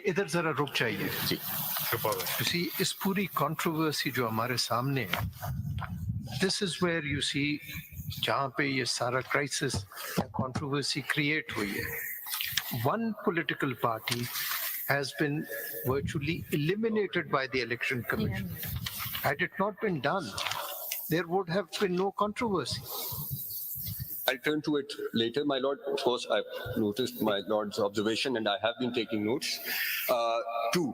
इधर जरा रुक जाइए जी। You see, इस पूरी controversy जो हमारे सामने है, this is where you see जहाँ पे ये सारा crisis या controversy create हुई है. One political party has been virtually eliminated by the election commission. Had it not been done, there would have been no controversy. I'll turn to it later, my lord. Of course, I've noticed my lord's observation and I have been taking notes. Two,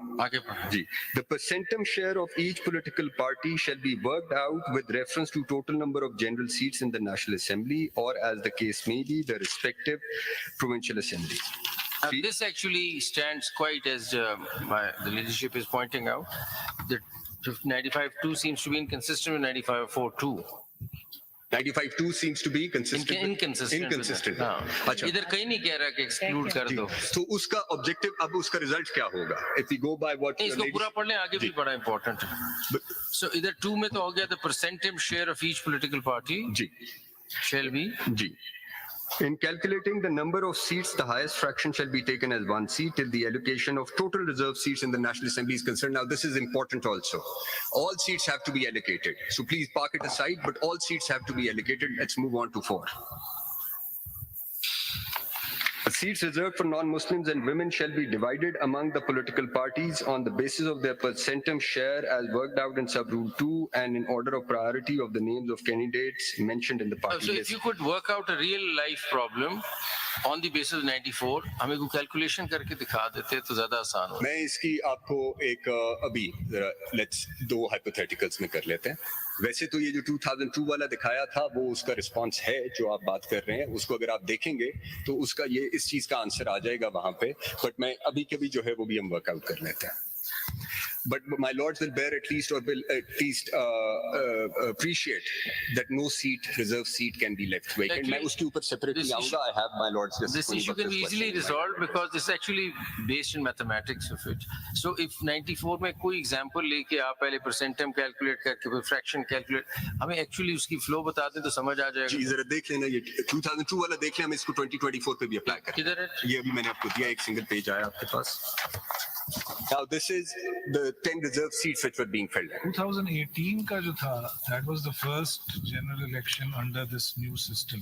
the percentum share of each political party shall be worked out with reference to total number of general seats in the National Assembly or, as the case may be, the respective provincial assembly. This actually stands quite as the leadership is pointing out. The 95-2 seems to be inconsistent with 95-4 too. 95-2 seems to be consistent. Inconsistent. अच्छा. इधर कहीं नहीं कह रहा कि exclude कर दो. तो उसका objective, अब उसका result क्या होगा? If we go by what इसको पूरा पढ़ लें, आगे भी बड़ा important है. So इधर 2 में तो हो गया the percentage share of each political party ji. shall be. Ji. In calculating the number of seats, the highest fraction shall be taken as 1 seat till the allocation of total reserve seats in the National Assembly is concerned. Now, this is important also. All seats have to be allocated. So please park it aside, but all seats have to be allocated. Let's move on to 4. The seats reserved for non-Muslims and women shall be divided among the political parties on the basis of their percentum share as worked out in sub-rule 2 and in order of priority of the names of candidates mentioned in the party So list. if you could work out a real life problem on the basis of 94, हमें को calculation करके दिखा देते तो ज़्यादा आसान हो. मैं इसकी आपको एक अभी let's दो hypotheticals में कर लेते हैं. वैसे तो ये जो 2002 वाला दिखाया था वो उसका रिस्पांस है जो आप बात कर रहे हैं, उसको अगर आप देखेंगे तो उसका ये इस चीज का आंसर आ जाएगा वहां पे, बट मैं अभी के भी जो है वो भी हम वर्कआउट कर लेते हैं. But my lords will bear at least or will at least appreciate that no seat, reserve seat can be left vacant. मैं उसके ऊपर separately आऊँगा. I have my lords. This issue can be easily resolved because this is actually based in mathematics of it. So if 94 में कोई example लेके आप पहले percentum calculate करके फिर fraction calculate, हमें actually उसकी flow बता दें तो समझ आ जाएगा. जी जरा देख लेना, ये 2002 वाला देख लें, हम इसको 2024 पे भी अप्लाई करें. किधर है? ये अभी मैंने आपको दिया, एक सिंगल पेज आया आपके पास. Now this is the 10 reserve seats which were being filled. 2018 का जो था, that was the first general election under this new system.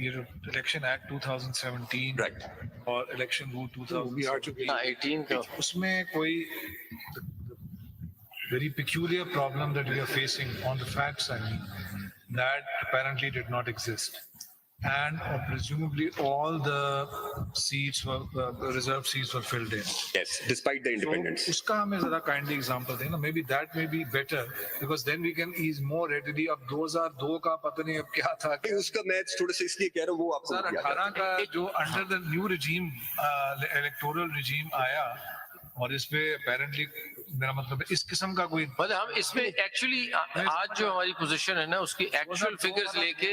ये Election Act 2017 Right. और Election Rule 2017. 18 का. उसमें कोई very peculiar problem that we are facing on the facts, I mean, that apparently did not exist. And presumably all the seats were reserved seats were filled in. Yes, despite the independence. So, उसका हमें ज़रा kindly example देना. Maybe that may be better because then we can ease more readily. अब 2002 का पता नहीं अब क्या था. उसका मैं थोड़ा सा इसलिए कह रहा हूँ वो आपको 2018 का जो under the new regime electoral regime आया और इस पे apparently मेरा मतलब इस किस्म का कोई मतलब हम इसमें एक्चुअली आज जो हमारी पोजीशन है ना उसकी एक्चुअल फिगर्स लेके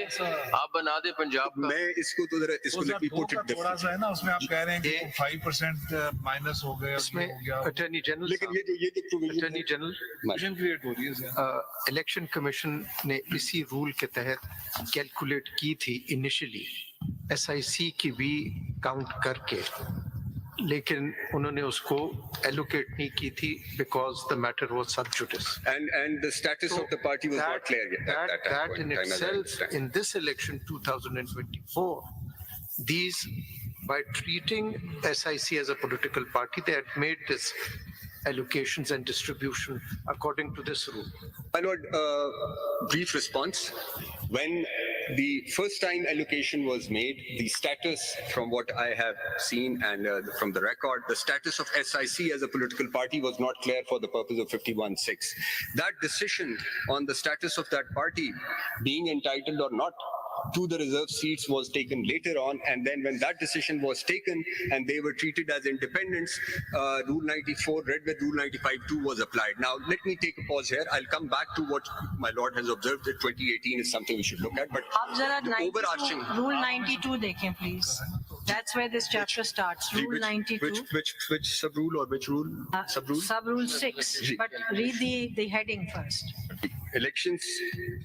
आप बना दे पंजाब का. मैं इसको तो जरा इसको लेके पुट इट थोड़ा सा है ना उसमें आप कह रहे हैं कि 5% माइनस हो गए इसमें अटॉर्नी जनरल, लेकिन ये अटॉर्नी जनरल क्रिएट हो रही है. इलेक्शन कमीशन ने इसी रूल के तहत कैलकुलेट की थी इनिशियली SIC की भी काउंट करके, लेकिन उन्होंने उसको एलोकेट नहीं की थी because the matter was sub judice. And the status of the party was not clear yet. That in itself, in this election 2024, these, by treating SIC as a political party, they had made this allocations and distribution according to this rule. My lord, brief response. When the first time allocation was made, the status from what I have seen and from the record, the status of SIC as a political party was not clear for the purpose of 51-6. That decision on the status of that party being entitled or not to the reserve seats was taken later on, and then when that decision was taken and they were treated as independents, Rule 94 read with Rule 95-2 was applied. Now let me take a pause here. I'll come back to what my lord has observed that 2018 is something we should look at, but आप जरा the overarching Rule 92 देखें please. That's where this chapter starts. Rule 92. Which sub rule or which rule? Sub rule? Sub rule 6. But read the heading first. Elections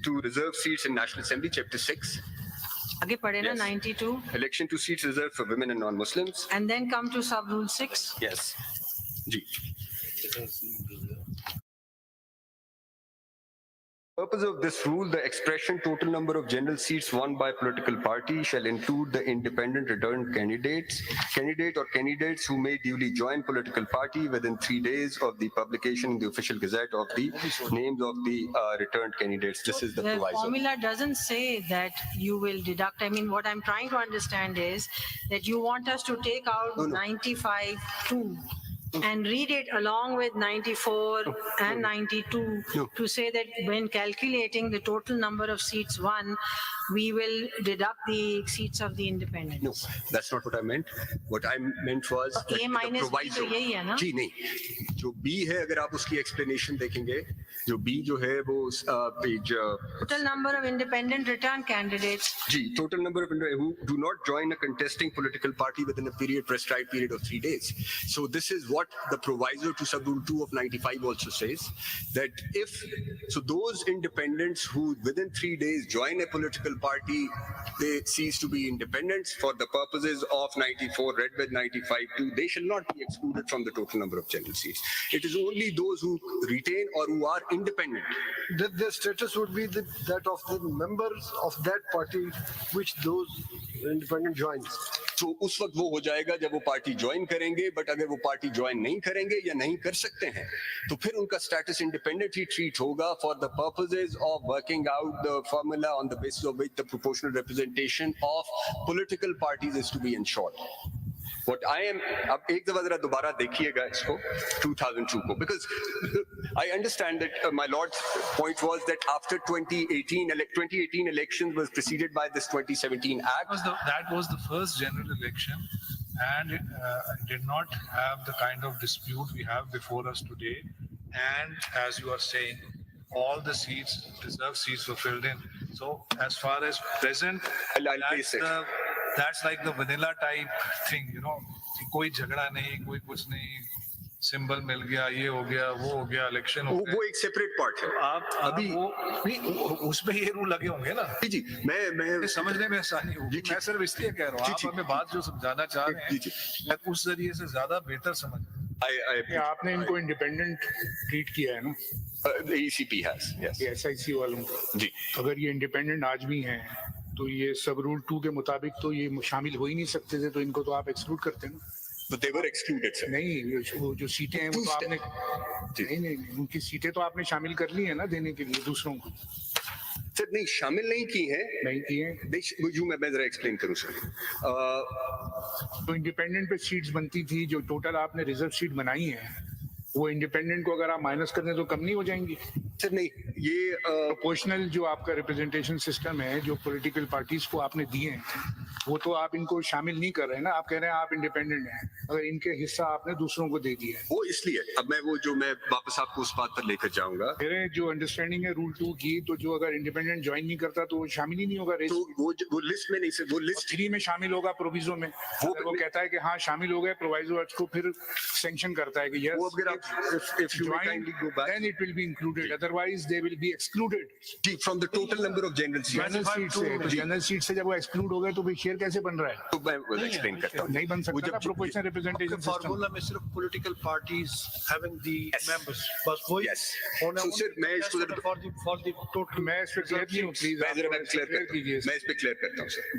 to reserve seats in National Assembly, Chapter 6. आगे पढ़े ना Yes. 92 Election to seats reserved for women and non-Muslims. and then come to sub rule 6. Yes. Ji. Purpose of this rule, the expression total number of general seats won by political party shall include the independent returned candidate or candidates who may duly join political party within 3 days of the publication in the official gazette of the names of the returned candidates. This is the The proviso. formula doesn't say that you will deduct. I mean, what I'm trying to understand is that you want us to take out 95-2 and read it along with 94 and 92 to say that when calculating the total number of seats won, we will deduct the seats of the independents. No, that's not what I meant. What I meant was A that the minus B proviso. तो यही है ना? जी नहीं, जो B है अगर आप उसकी explanation देखेंगे, जो B जो है वो page Total number of independent return candidates. Ji total number of who do not join a contesting political party within a prescribed period of 3 days. So this is what the proviso to sub rule 2 of 95 also says, that if those independents who within 3 days join a political party, they cease to be independents for the purposes of 94 read with 95 too. They shall not be excluded from the total number of general seats. It is only those who retain or who are independent. Their status would be that of the members of that party which those independent joins. तो उस वक्त वो हो जाएगा जब वो party join करेंगे, but अगर वो पार्टी ज्वाइन नहीं करेंगे या नहीं कर सकते हैं तो फिर उनका स्टेटस इंडिपेंडेंट ही ट्रीट होगा for the purposes of working out the formula on the basis of which the proportional representation of political parties is to be ensured. What I am, अब एक दफा जरा दोबारा देखिएगा इसको 2002 को, because I understand that my lord's point was that after 2018 elections was preceded by this 2017 act. That was the first general election, and it did not have the kind of dispute we have before us today. And as you are saying, all the seats, reserved seats were filled in. So as far as present, I'll paste it. That's like the vanilla type thing, you know. कोई झगड़ा नहीं, कोई कुछ नहीं, symbol मिल गया, ये हो गया, वो हो गया, इलेक्शन हो गया. वो एक सेपरेट पार्ट है. आप अभी- वो नहीं, उसमें ये रूल लगे होंगे ना. जी मैं ये समझने में आसानी होगी. मैं सिर्फ इसलिए कह रहा हूँ, आप हमें बात जो समझाना चाह रहे हैं, जी. मैं उस जरिए से ज्यादा बेहतर समझ. आपने इनको इंडिपेंडेंट ट्रीट किया है ना, the ECP has, yes. SIC वालों को. जी. अगर ये इंडिपेंडेंट आज भी हैं तो ये सब रूल 2 के मुताबिक तो ये शामिल हो ही नहीं सकते थे, तो इनको तो आप एक्सक्लूड करते ना. But they were excluded, sir. नहीं, वो जो सीटें हैं वो तो आपने नहीं, उनकी सीटें तो आपने शामिल कर ली है ना देने के लिए दूसरों को. सर नहीं, शामिल नहीं की है. नहीं किए मैं जरा एक्सप्लेन करूं सर. तो इंडिपेंडेंट पे सीट्स बनती थी, जो टोटल आपने रिजर्व सीट बनाई है वो इंडिपेंडेंट को अगर आप माइनस कर दें तो कम नहीं हो जाएंगी. सर नहीं, ये प्रोपोर्शनल जो आपका रिप्रेजेंटेशन सिस्टम है, जो पॉलिटिकल पार्टीज को आपने दिए हैं, वो तो आप इनको शामिल नहीं कर रहे हैं ना. आप कह रहे हैं आप इंडिपेंडेंट हैं, अगर इनके हिस्सा आपने दूसरों को दे दिया है. वो इसलिए अब मैं वापस आपको उस बात पर लेकर जाऊंगा. मेरे जो अंडरस्टैंडिंग है रूल 2 की, तो जो अगर इंडिपेंडेंट ज्वाइन नहीं करता तो वो शामिल ही नहीं होगा रेस. तो वो लिस्ट में नहीं सर, वो लिस्ट 3 में शामिल होगा प्रोविजो में. वो कहता है कि हाँ शामिल हो गए, प्रोवाइजो को फिर सैंक्शन करता है कि यस, वो अगर आप if you may kindly go back, then it will be included, otherwise they will be excluded. जी, from the total number of general seats. General seat से, तो जनरल सीट से जब वो एक्सक्लूड हो गए तो फिर शेयर कैसे बन रहा है? तो मैं एक्सप्लेन करता हूँ. नहीं बन वो सकता ना प्रोपोर्शनल रिप्रेजेंटेशन सिस्टम. फार्मूला में सिर्फ political parties having the Yes. Members, बस वही Yes. So, sir, मैं इसको जरा- फॉर द टोटल. मैं इस पे क्लियर नहीं हूँ, प्लीज मैं जरा आप क्लियर क्लियर कीजिए. मैं इस पे क्लियर करता हूँ सर.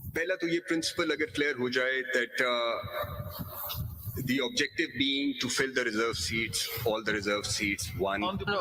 पहला तो ये प्रिंसिपल अगर क्लियर हो जाए that the objective being to fill the reserve seats, all the reserve seats, one. On the